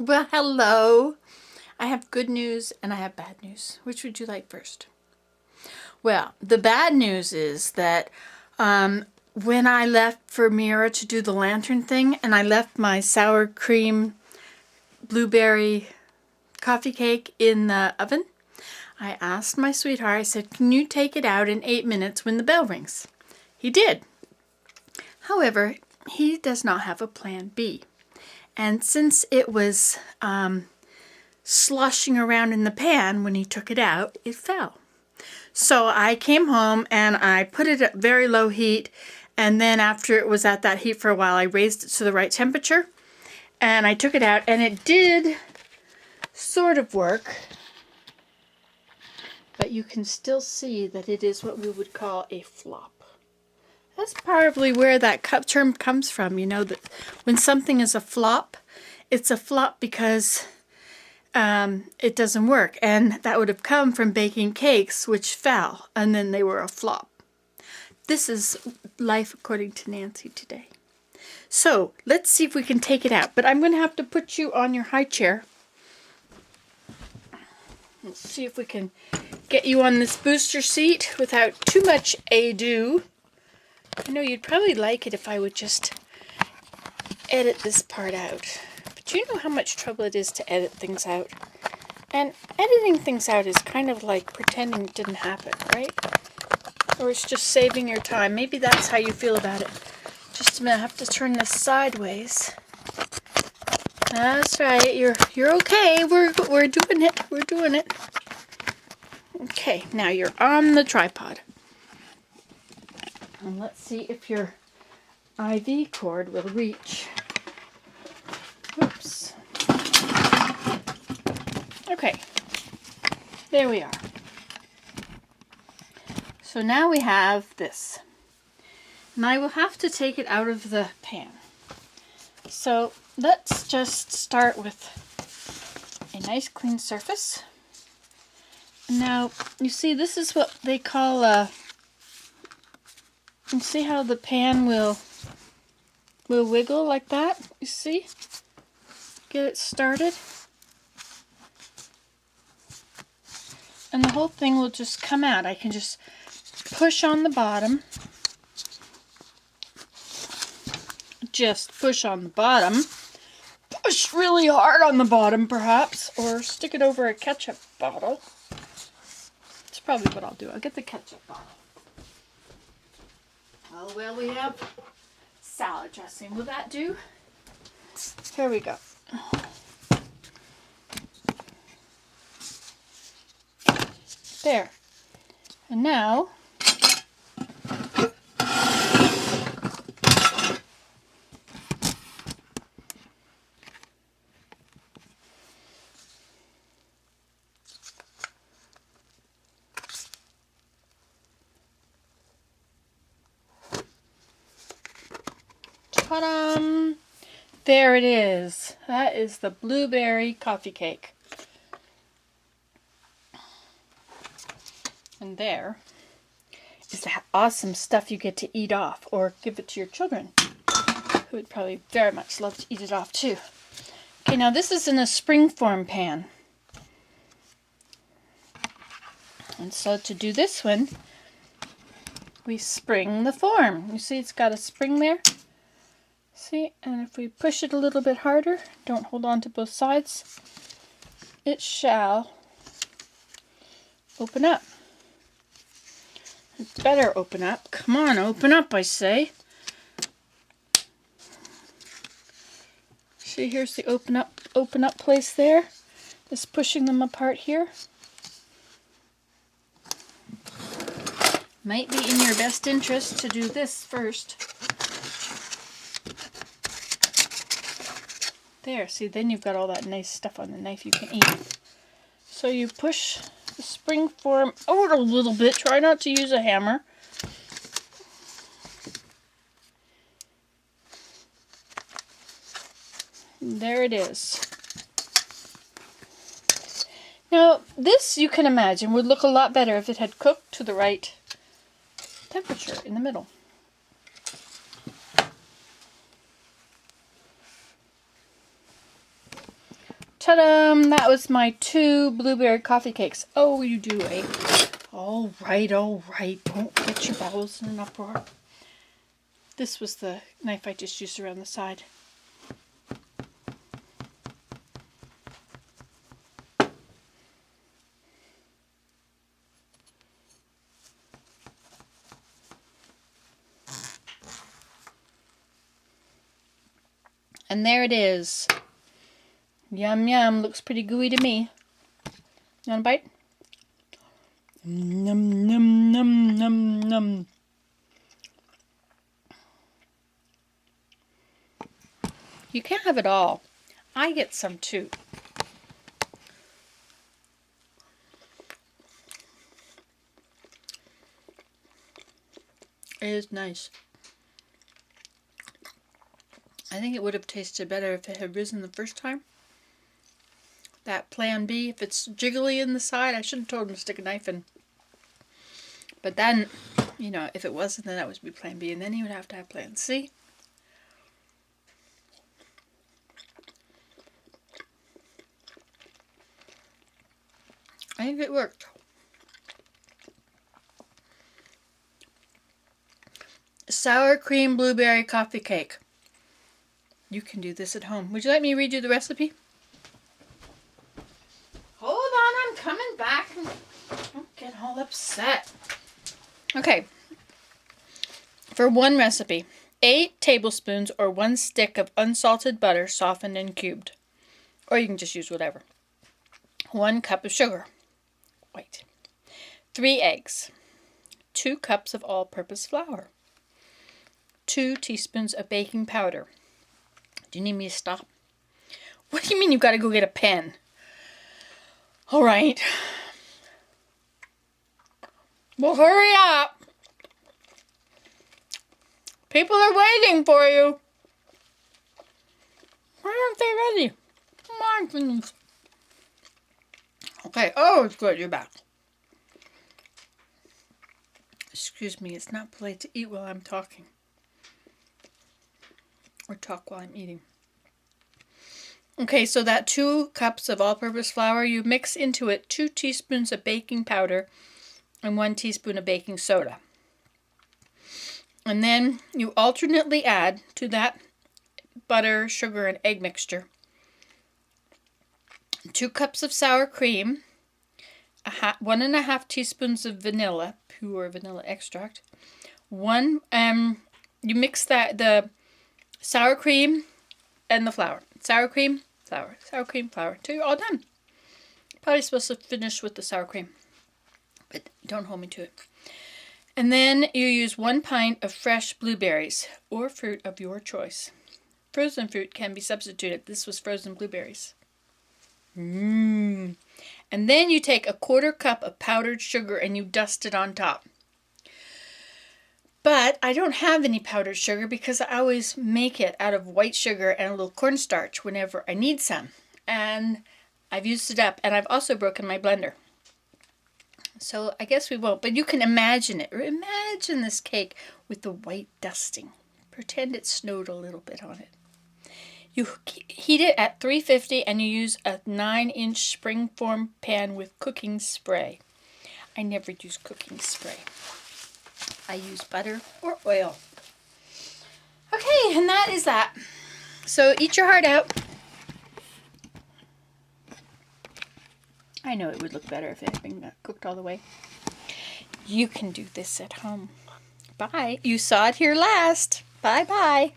Well, hello. I have good news and I have bad news. Which would you like first? Well, the bad news is that when I left for Mira to do the lantern thing and I left my sour cream blueberry coffee cake in the oven, I asked my sweetheart, I said, can you take it out in 8 minutes when the bell rings? He did. However, he does not have a plan B. And since it was sloshing around in the pan when he took it out, it fell. So I came home and I put it at very low heat, and then after it was at that heat for a while, I raised it to the right temperature, and I took it out, and it did sort of work, but you can still see that it is what we would call a flop. That's probably where that term comes from, that when something is a flop, it's a flop because it doesn't work. And that would have come from baking cakes, which fell, and then they were a flop. This is life according to Nancy today. So let's see if we can take it out. But I'm going to have to put you on your high chair. Let's see if we can get you on this booster seat without too much ado. I know you'd probably like it if I would just edit this part out. But you know how much trouble it is to edit things out? And editing things out is kind of like pretending it didn't happen, right? Or it's just saving your time. Maybe that's how you feel about it. Just a minute, I have to turn this sideways. That's right, you're okay. We're doing it. We're doing it. Okay, now you're on the tripod. And let's see if your IV cord will reach. Oops. Okay, there we are. So now we have this. And I will have to take it out of the pan. So let's just start with a nice clean surface. Now, you see, this is what they call you see how the pan will wiggle like that? You see? Get it started. And the whole thing will just come out. I can just push on the bottom. Just push on the bottom. Push really hard on the bottom, perhaps. Or stick it over a ketchup bottle. That's probably what I'll do. I'll get the ketchup bottle. Oh, well, we have salad dressing. Will that do? Here we go. There. And now, ta-da! There it is. That is the blueberry coffee cake. And there is that awesome stuff you get to eat off or give it to your children, who would probably very much love to eat it off too. Okay, now this is in a springform pan. And so to do this one, we spring the form. You see it's got a spring there? See, and if we push it a little bit harder, don't hold on to both sides, it shall open up. It better open up. Come on, open up, I say. See, here's the open up place there. Just pushing them apart here. Might be in your best interest to do this first. There, see, then you've got all that nice stuff on the knife you can eat. So you push the spring form out a little bit. Try not to use a hammer. There it is. Now, this, you can imagine, would look a lot better if it had cooked to the right temperature in the middle. Ta-da! That was my 2 blueberry coffee cakes. Oh, you do, eh? All right, all right. Don't get your bowels in an uproar. This was the knife I just used around the side. And there it is. Yum, yum. Looks pretty gooey to me. You want a bite? Num, num, num, num, num. You can't have it all. I get some too. It is nice. I think it would have tasted better if it had risen the first time. That plan B, if it's jiggly in the side, I should have told him to stick a knife in. But then, you know, if it wasn't, then that would be plan B, and then he would have to have plan C. I think it worked. Sour cream blueberry coffee cake. You can do this at home. Would you like me to read you the recipe? Hold on, I'm coming back. Don't get all upset. Okay. For one recipe, 8 tablespoons or 1 stick of unsalted butter softened and cubed. Or you can just use whatever. 1 cup of sugar. White. 3 eggs. 2 cups of all-purpose flour. 2 teaspoons of baking powder. Do you need me to stop? What do you mean you gotta go get a pen? All right. Well, hurry up. People are waiting for you. Why aren't they ready? Come on, please. Okay. Oh, it's good. You're back. Excuse me. It's not polite to eat while I'm talking. Or talk while I'm eating. Okay, so that 2 cups of all-purpose flour, you mix into it 2 teaspoons of baking powder and 1 teaspoon of baking soda. And then you alternately add to that butter, sugar, and egg mixture 2 cups of sour cream, 1.5 teaspoons of vanilla, pure vanilla extract. You mix the sour cream and the flour. Sour cream, flour. Sour cream, flour. Till you're all done. Probably supposed to finish with the sour cream. But don't hold me to it. And then you use 1 pint of fresh blueberries or fruit of your choice. Frozen fruit can be substituted. This was frozen blueberries. And then you take a 1/4 cup of powdered sugar and you dust it on top. But I don't have any powdered sugar because I always make it out of white sugar and a little cornstarch whenever I need some. And I've used it up, and I've also broken my blender. So I guess we won't, but you can imagine it. Imagine this cake with the white dusting. Pretend it snowed a little bit on it. You heat it at 350 and you use a 9-inch springform pan with cooking spray. I never use cooking spray. I use butter or oil. Okay, and that is that. So eat your heart out. I know it would look better if it had been cooked all the way. You can do this at home. Bye. You saw it here last. Bye-bye.